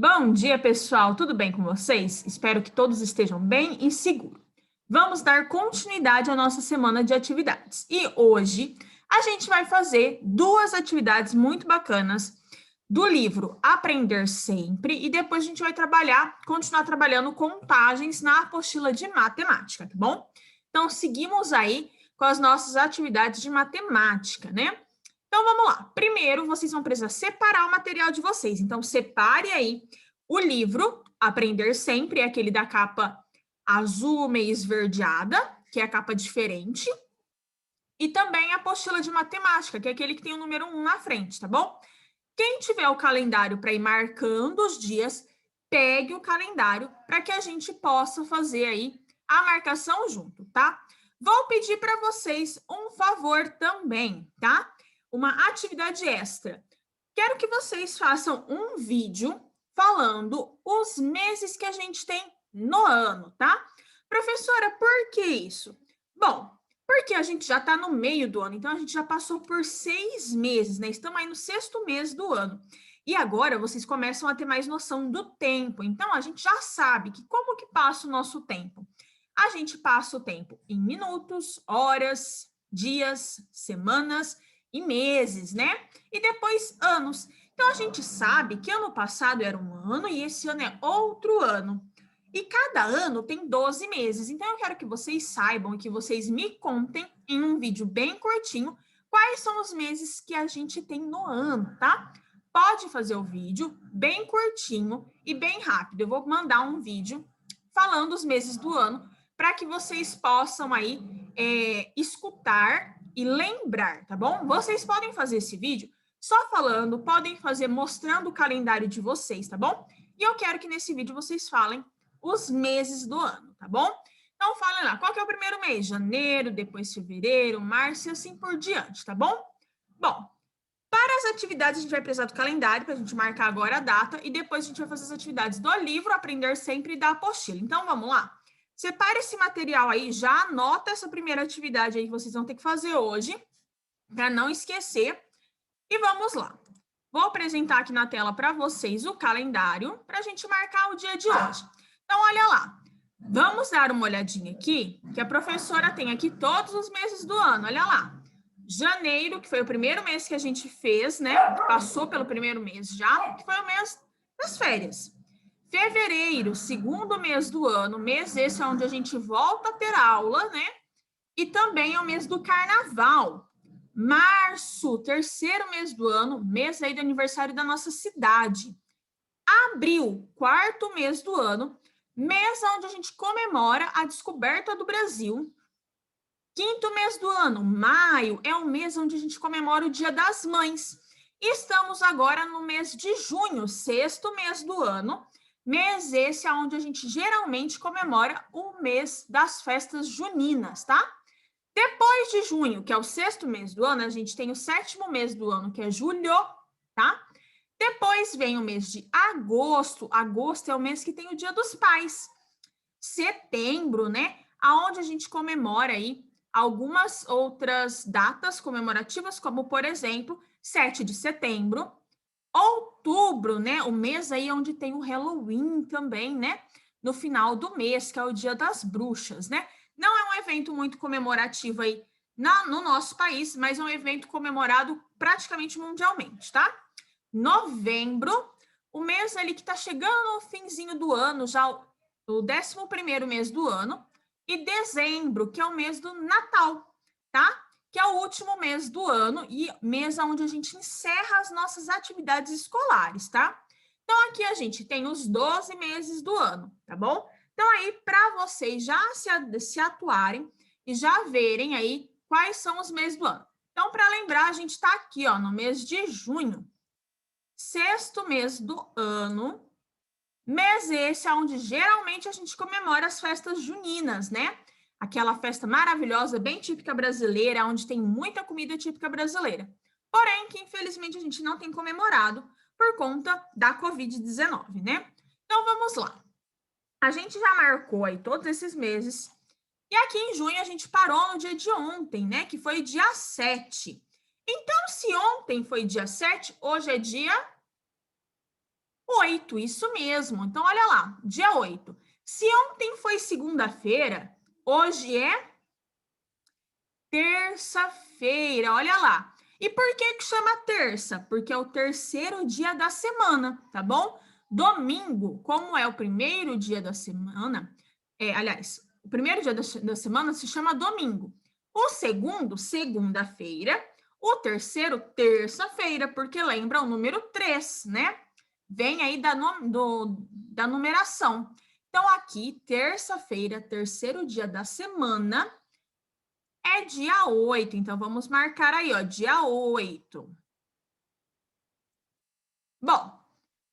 Bom dia, pessoal. Tudo bem com vocês? Espero que todos estejam bem e seguros. Vamos dar continuidade à nossa semana de atividades. E hoje a gente vai fazer duas atividades muito bacanas do livro Aprender Sempre e depois a gente vai continuar trabalhando contagens na apostila de matemática, tá bom? Então, seguimos aí com as nossas atividades de matemática, né? Então, vamos lá. Primeiro, vocês vão precisar separar o material de vocês. Então, separe aí o livro Aprender Sempre, é aquele da capa azul meio esverdeada, que é a capa diferente. E também a apostila de matemática, que é aquele que tem o número 1 na frente, tá bom? Quem tiver o calendário para ir marcando os dias, pegue o calendário para que a gente possa fazer aí a marcação junto, tá? Vou pedir para vocês um favor também, tá? Uma atividade extra. Quero que vocês façam um vídeo falando os meses que a gente tem no ano, tá? Professora, por que isso? Bom, porque a gente já está no meio do ano, então a gente já passou por 6 meses, né? Estamos aí no 6º mês do ano. E agora vocês começam a ter mais noção do tempo. Então a gente já sabe que como que passa o nosso tempo? A gente passa o tempo em minutos, horas, dias, semanas e meses, né? E depois anos. Então a gente sabe que ano passado era um ano e esse ano é outro ano. E cada ano tem 12 meses. Então, eu quero que vocês saibam e que vocês me contem em um vídeo bem curtinho quais são os meses que a gente tem no ano, tá? Pode fazer o vídeo bem curtinho e bem rápido. Eu vou mandar um vídeo falando os meses do ano para que vocês possam aí escutar e lembrar, tá bom? Vocês podem fazer esse vídeo só falando, podem fazer mostrando o calendário de vocês, tá bom? E eu quero que nesse vídeo vocês falem os meses do ano, tá bom? Então, falem lá, qual que é o primeiro mês? Janeiro, depois fevereiro, março e assim por diante, tá bom? Bom, para as atividades a gente vai precisar do calendário para a gente marcar agora a data e depois a gente vai fazer as atividades do livro Aprender Sempre e da apostila. Então, vamos lá? Separa esse material aí, já anota essa primeira atividade aí que vocês vão ter que fazer hoje, para não esquecer. E vamos lá. Vou apresentar aqui na tela para vocês o calendário para a gente marcar o dia de hoje. Então, olha lá. Vamos dar uma olhadinha aqui, que a professora tem aqui todos os meses do ano. Olha lá. Janeiro, que foi o primeiro mês que a gente fez, né? Passou pelo primeiro mês já, que foi o mês das férias. Fevereiro, segundo mês do ano, mês esse é onde a gente volta a ter aula, né? E também é o mês do carnaval. Março, terceiro mês do ano, mês aí do aniversário da nossa cidade. Abril, quarto mês do ano, mês onde a gente comemora a descoberta do Brasil. Quinto mês do ano, maio, é o mês onde a gente comemora o Dia das Mães. Estamos agora no mês de junho, sexto mês do ano, mês esse é onde a gente geralmente comemora o mês das festas juninas, tá? Depois de junho, que é o 6º mês do ano, a gente tem o 7º mês do ano, que é julho, tá? Depois vem o mês de agosto. Agosto é o mês que tem o Dia dos Pais. Setembro, né? Aonde a gente comemora aí algumas outras datas comemorativas, como, por exemplo, 7 de setembro. Outubro, né? O mês aí onde tem o Halloween também, né? No final do mês, que é o Dia das Bruxas, né? Não é um evento muito comemorativo aí no nosso país, mas é um evento comemorado praticamente mundialmente, tá? Novembro, o mês ali que está chegando no finzinho do ano, já o 11º mês do ano, e dezembro, que é o mês do Natal, tá? Que é o último mês do ano e mês onde a gente encerra as nossas atividades escolares, tá? Então, aqui a gente tem os 12 meses do ano, tá bom? Então, aí, para vocês já se atuarem e já verem aí quais são os meses do ano. Então, para lembrar, a gente está aqui, ó, no mês de junho, 6º mês do ano, mês esse é onde geralmente a gente comemora as festas juninas, né? Aquela festa maravilhosa, bem típica brasileira, onde tem muita comida típica brasileira. Porém, que infelizmente a gente não tem comemorado por conta da Covid-19, né? Então, vamos lá. A gente já marcou aí todos esses meses. E aqui em junho a gente parou no dia de ontem, né? Que foi dia 7. Então, se ontem foi dia 7, hoje é dia 8, isso mesmo. Então, olha lá, dia 8. Se ontem foi segunda-feira, hoje é terça-feira, olha lá. E por que chama terça? Porque é o terceiro dia da semana, tá bom? Domingo, como é o primeiro dia da semana, aliás, o primeiro dia da semana se chama domingo. O segundo, segunda-feira. O terceiro, terça-feira, porque lembra o número 3, né? Vem aí da numeração. Então, aqui, terça-feira, terceiro dia da semana, é dia 8. Então, vamos marcar aí, ó, dia 8. Bom,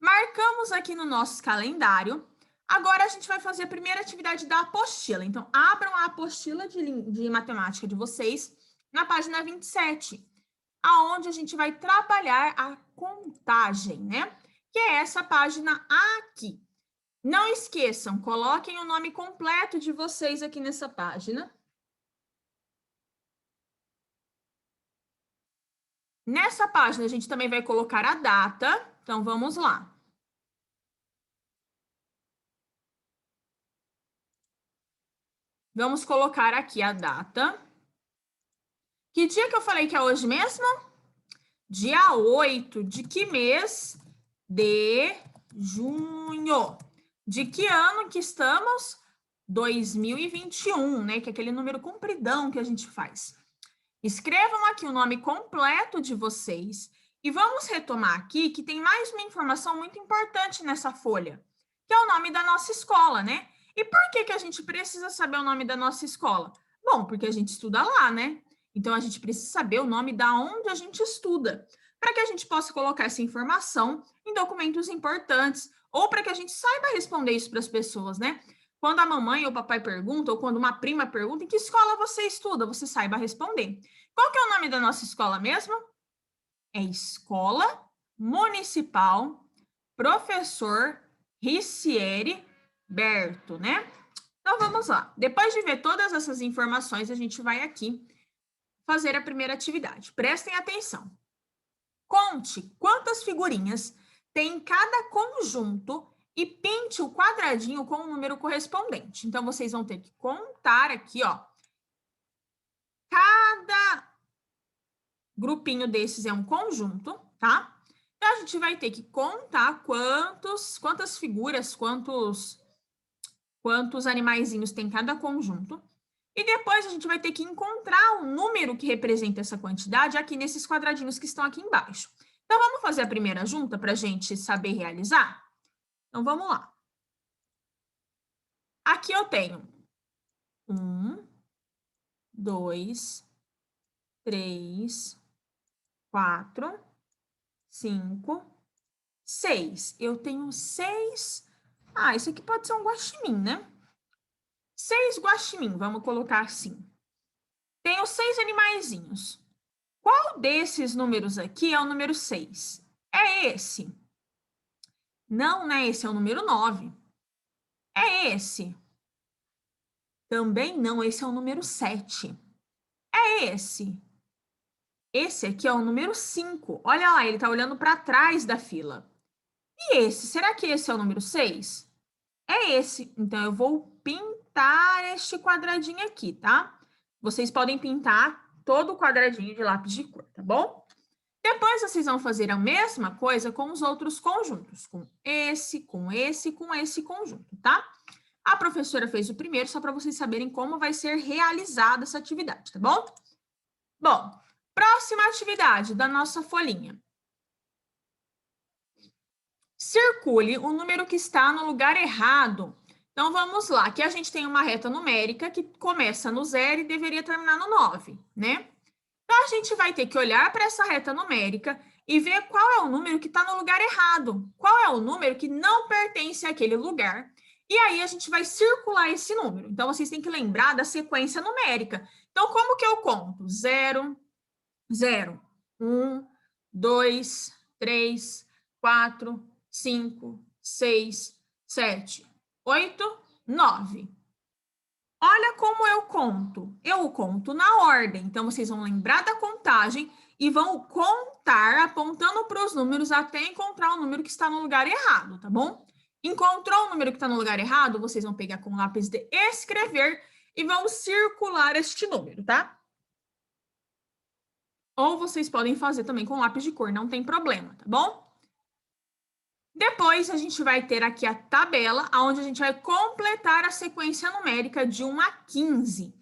marcamos aqui no nosso calendário. Agora, a gente vai fazer a primeira atividade da apostila. Então, abram a apostila de matemática de vocês na página 27, aonde a gente vai trabalhar a contagem, né? Que é essa página aqui. Não esqueçam, coloquem o nome completo de vocês aqui nessa página. Nessa página, a gente também vai colocar a data. Então, vamos lá. Vamos colocar aqui a data. Que dia que eu falei que é hoje mesmo? Dia 8. De que mês? De junho. De que ano que estamos? 2021, né? Que é aquele número compridão que a gente faz. Escrevam aqui o nome completo de vocês e vamos retomar aqui que tem mais uma informação muito importante nessa folha, que é o nome da nossa escola, né? E por que a gente precisa saber o nome da nossa escola? Bom, porque a gente estuda lá, né? Então a gente precisa saber o nome da onde a gente estuda, para que a gente possa colocar essa informação em documentos importantes ou para que a gente saiba responder isso para as pessoas, né? Quando a mamãe ou o papai perguntam, ou quando uma prima pergunta, em que escola você estuda? Você saiba responder. Qual que é o nome da nossa escola mesmo? É Escola Municipal Professor Ricieri Berto, né? Então, vamos lá. Depois de ver todas essas informações, a gente vai aqui fazer a primeira atividade. Prestem atenção. Conte quantas figurinhas tem em cada conjunto e pinte o quadradinho com o número correspondente. Então, vocês vão ter que contar aqui, ó. Cada grupinho desses é um conjunto, tá? Então, a gente vai ter que contar quantas figuras, quantos animaizinhos tem cada conjunto. E depois a gente vai ter que encontrar o número que representa essa quantidade aqui nesses quadradinhos que estão aqui embaixo. Então, vamos fazer a primeira junta para a gente saber realizar? Então, vamos lá. Aqui eu tenho 1, 2, 3, 4, 5, 6. Eu tenho 6. Ah, isso aqui pode ser um guaxinim, né? 6 guaxinim, vamos colocar assim. Tenho 6 animaizinhos. Qual desses números aqui é o número 6? É esse. Não, né? Esse é o número 9. É esse. Também não, esse é o número 7. É esse. Esse aqui é o número 5. Olha lá, ele está olhando para trás da fila. E esse? Será que esse é o número 6? É esse. Então, eu vou pintar este quadradinho aqui, tá? Vocês podem pintar todo o quadradinho de lápis de cor, tá bom? Depois, vocês vão fazer a mesma coisa com os outros conjuntos. Com esse conjunto, tá? A professora fez o primeiro, só para vocês saberem como vai ser realizada essa atividade, tá bom? Bom, próxima atividade da nossa folhinha. Circule o número que está no lugar errado. Então, vamos lá. Aqui a gente tem uma reta numérica que começa no 0 e deveria terminar no 9, né? Então, a gente vai ter que olhar para essa reta numérica e ver qual é o número que está no lugar errado. Qual é o número que não pertence àquele lugar. E aí, a gente vai circular esse número. Então, vocês têm que lembrar da sequência numérica. Então, como que eu conto? 0, 0, 1, 2, 3, 4, 5, 6, 7, 8, 9. Olha como eu conto. Eu conto na ordem. Então, vocês vão lembrar da contagem e vão contar contar apontando para os números até encontrar o número que está no lugar errado, tá bom? Encontrou o número que está no lugar errado, vocês vão pegar com o lápis de escrever e vão circular este número, tá? Ou vocês podem fazer também com lápis de cor, não tem problema, tá bom? Depois, a gente vai ter aqui a tabela, onde a gente vai completar a sequência numérica de 1 a 15.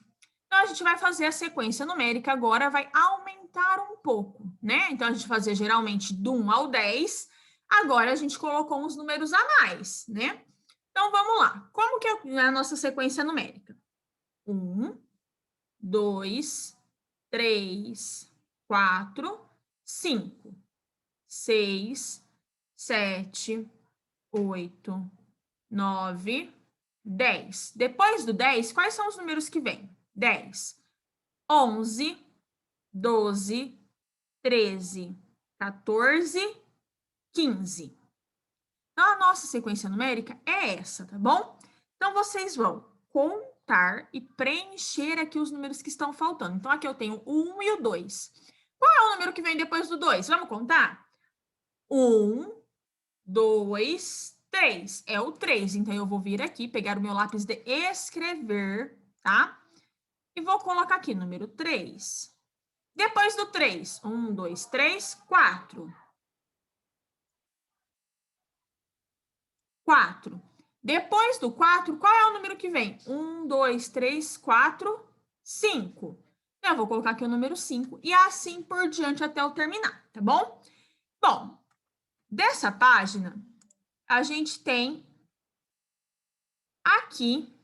Então, a gente vai fazer a sequência numérica agora, vai aumentar um pouco, né? Então, a gente fazia geralmente do 1 ao 10, agora a gente colocou uns números a mais, né? Então, vamos lá. Como que é a nossa sequência numérica? 1, 2, 3, 4, 5, 6, 7, 8, 9, 10. Depois do 10, quais são os números que vêm? 10, 11, 12, 13, 14, 15. Então, a nossa sequência numérica é essa, tá bom? Então, vocês vão contar e preencher aqui os números que estão faltando. Então, aqui eu tenho o 1 e o 2. Qual é o número que vem depois do 2? Vamos contar? 1, 2, 3. É o 3. Então, eu vou vir aqui, pegar o meu lápis de escrever, tá? E vou colocar aqui, número 3. Depois do 3, 1, 2, 3, 4. 4. Depois do 4, qual é o número que vem? 1, 2, 3, 4, 5. Eu vou colocar aqui o número 5 e assim por diante até eu terminar, tá bom? Bom, dessa página, a gente tem aqui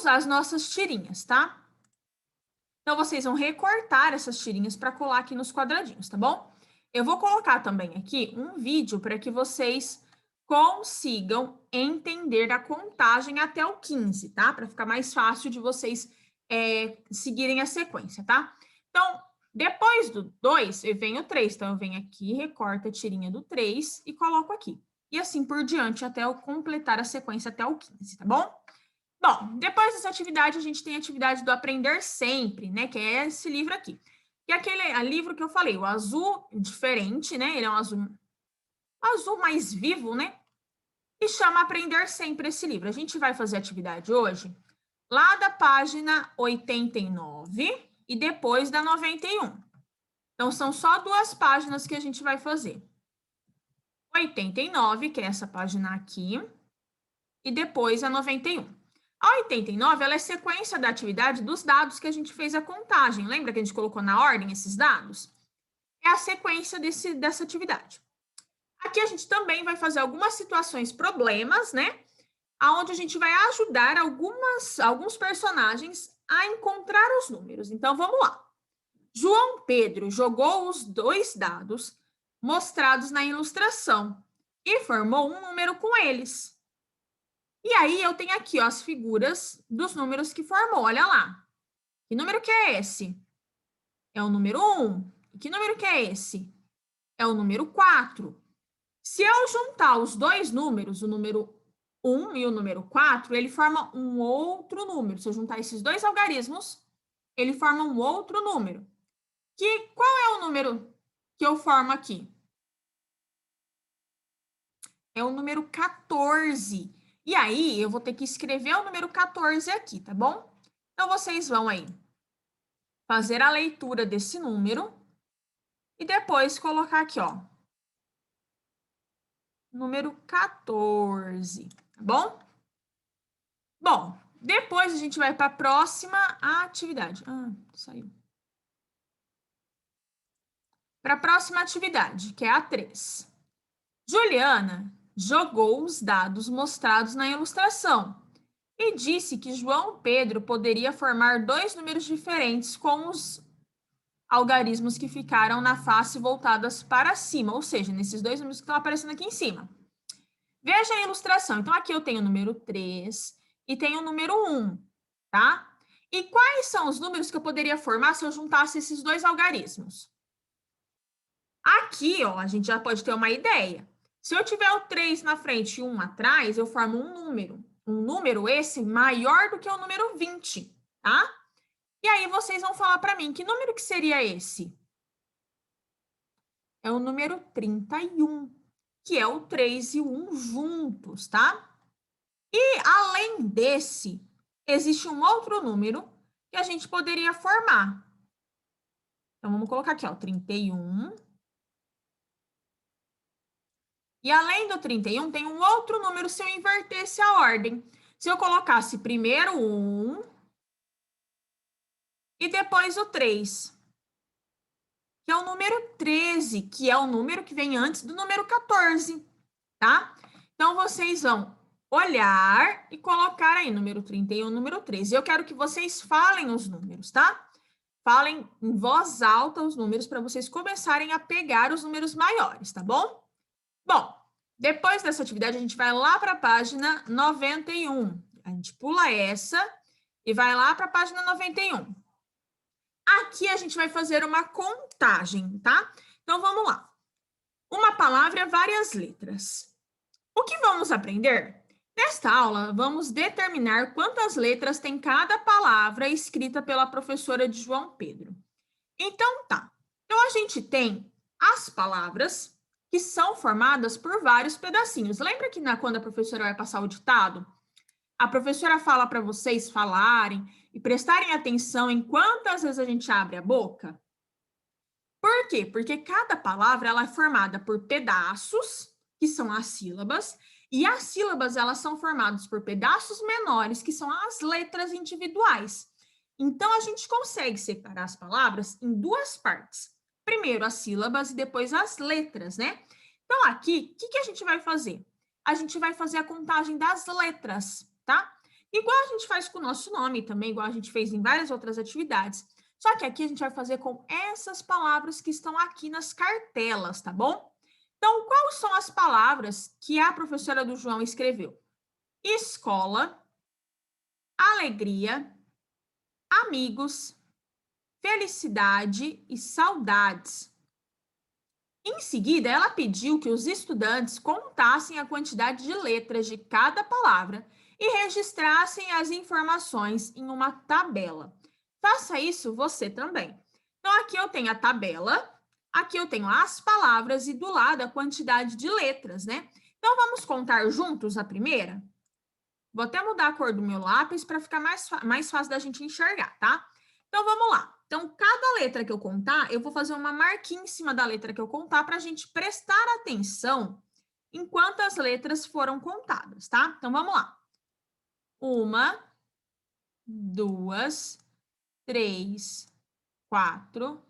as nossas tirinhas, tá? Então, vocês vão recortar essas tirinhas para colar aqui nos quadradinhos, tá bom? Eu vou colocar também aqui um vídeo para que vocês consigam entender a contagem até o 15, tá? Para ficar mais fácil de vocês seguirem a sequência, tá? Então, depois do 2, vem o 3. Então, eu venho aqui, recorto a tirinha do 3 e coloco aqui. E assim por diante até eu completar a sequência até o 15, tá bom? Bom, depois dessa atividade, a gente tem a atividade do Aprender Sempre, né? Que é esse livro aqui. Que é aquele livro que eu falei, o azul diferente, né? Ele é um azul mais vivo, né? E chama Aprender Sempre esse livro. A gente vai fazer a atividade hoje lá da página 89 e depois da 91. Então, são só 2 páginas que a gente vai fazer. 89, que é essa página aqui, e depois a 91. A 89, ela é sequência da atividade dos dados que a gente fez a contagem. Lembra que a gente colocou na ordem esses dados? É a sequência dessa atividade. Aqui a gente também vai fazer algumas situações problemas, né? Onde a gente vai ajudar alguns personagens a encontrar os números. Então, vamos lá. João Pedro jogou os 2 dados mostrados na ilustração e formou um número com eles. E aí, eu tenho aqui ó, as figuras dos números que formou. Olha lá. Que número que é esse? É o número 1. E que número que é esse? É o número 4. Se eu juntar os 2 números, o número 1 e o número 4, ele forma um outro número. Se eu juntar esses 2 algarismos, ele forma um outro número. Qual é o número que eu formo aqui? É o número 14. E aí, eu vou ter que escrever o número 14 aqui, tá bom? Então, vocês vão aí fazer a leitura desse número e depois colocar aqui, ó, número 14, tá bom? Bom, depois a gente vai para a próxima atividade. Saiu. Para a próxima atividade, que é a 3. Juliana jogou os dados mostrados na ilustração e disse que João Pedro poderia formar 2 números diferentes com os algarismos que ficaram na face voltadas para cima, ou seja, nesses 2 números que estão aparecendo aqui em cima. Veja a ilustração. Então, aqui eu tenho o número 3 e tenho o número 1, tá? E quais são os números que eu poderia formar se eu juntasse esses 2 algarismos? Aqui, ó, a gente já pode ter uma ideia. Se eu tiver o 3 na frente e 1 atrás, eu formo um número. Um número esse maior do que o número 20, tá? E aí vocês vão falar para mim, que número que seria esse? é o número 31, que é o 3 e o 1 juntos, tá? E, além desse, existe um outro número que a gente poderia formar. Então, vamos colocar aqui, ó, 31. E, além do 31, tem um outro número se eu invertesse a ordem. Se eu colocasse primeiro o 1 e depois o 3, que é o número 13, que é o número que vem antes do número 14, tá? Então, vocês vão olhar e colocar aí número 31, número 13. Eu quero que vocês falem os números, tá? Falem em voz alta os números para vocês começarem a pegar os números maiores, tá bom? Bom, depois dessa atividade, a gente vai lá para a página 91. A gente pula essa e vai lá para a página 91. Aqui a gente vai fazer uma contagem, tá? Então, vamos lá. Uma palavra, várias letras. O que vamos aprender? Nesta aula, vamos determinar quantas letras tem cada palavra escrita pela professora de João Pedro. Então, tá. Então, a gente tem as palavras que são formadas por vários pedacinhos. Lembra que quando a professora vai passar o ditado, a professora fala para vocês falarem e prestarem atenção em quantas vezes a gente abre a boca? Por quê? Porque cada palavra ela é formada por pedaços, que são as sílabas, e as sílabas elas são formadas por pedaços menores, que são as letras individuais. Então, a gente consegue separar as palavras em duas partes. Primeiro as sílabas e depois as letras, né? Então, aqui, o que a gente vai fazer? A gente vai fazer a contagem das letras, tá? Igual a gente faz com o nosso nome também, igual a gente fez em várias outras atividades. Só que aqui a gente vai fazer com essas palavras que estão aqui nas cartelas, tá bom? Então, quais são as palavras que a professora do João escreveu? Escola, alegria, amigos, felicidade e saudades. Em seguida, ela pediu que os estudantes contassem a quantidade de letras de cada palavra e registrassem as informações em uma tabela. Faça isso você também. Então, aqui eu tenho a tabela, aqui eu tenho as palavras e do lado a quantidade de letras, né? Então, vamos contar juntos a primeira? Vou até mudar a cor do meu lápis para ficar mais fácil da gente enxergar, tá? Então, vamos lá. Então, cada letra que eu contar, eu vou fazer uma marquinha em cima da letra que eu contar para a gente prestar atenção em quantas letras foram contadas, tá? Então, vamos lá. 1, 2, 3, 4,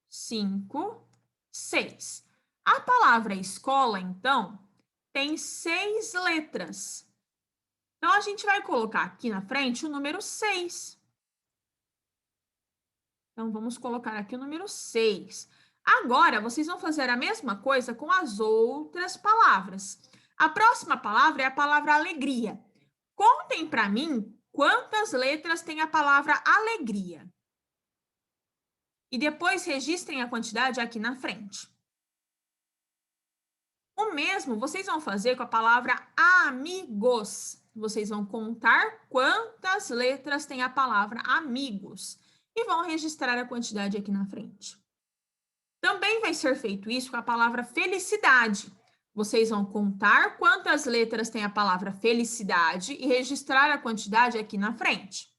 5, 6. A palavra escola, então, tem 6 letras. Então, a gente vai colocar aqui na frente o número 6. Então, vamos colocar aqui o número 6. Agora, vocês vão fazer a mesma coisa com as outras palavras. A próxima palavra é a palavra alegria. Contem para mim quantas letras tem a palavra alegria. E depois registrem a quantidade aqui na frente. O mesmo vocês vão fazer com a palavra amigos. Vocês vão contar quantas letras tem a palavra amigos e vão registrar a quantidade aqui na frente. Também vai ser feito isso com a palavra felicidade. Vocês vão contar quantas letras tem a palavra felicidade e registrar a quantidade aqui na frente.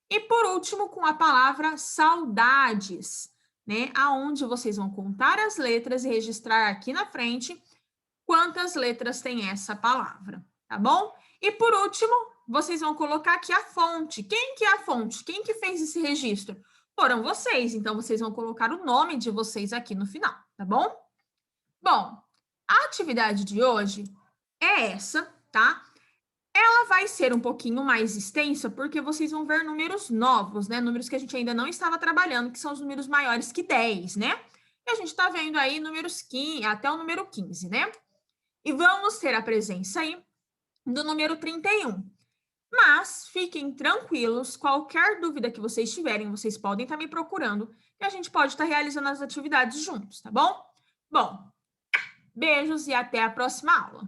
E por último, com a palavra saudades, né? Aonde vocês vão contar as letras e registrar aqui na frente quantas letras tem essa palavra, tá bom? E por último, vocês vão colocar aqui a fonte. Quem que é a fonte? Quem que fez esse registro? Foram vocês, então vocês vão colocar o nome de vocês aqui no final, tá bom? Bom, a atividade de hoje é essa, tá? Ela vai ser um pouquinho mais extensa, porque vocês vão ver números novos, né? Números que a gente ainda não estava trabalhando, que são os números maiores que 10, né? E a gente está vendo aí números 15, até o número 15, né? E vamos ter a presença aí do número 31. Mas fiquem tranquilos, qualquer dúvida que vocês tiverem, vocês podem estar me procurando e a gente pode estar realizando as atividades juntos, tá bom? Bom, beijos e até a próxima aula.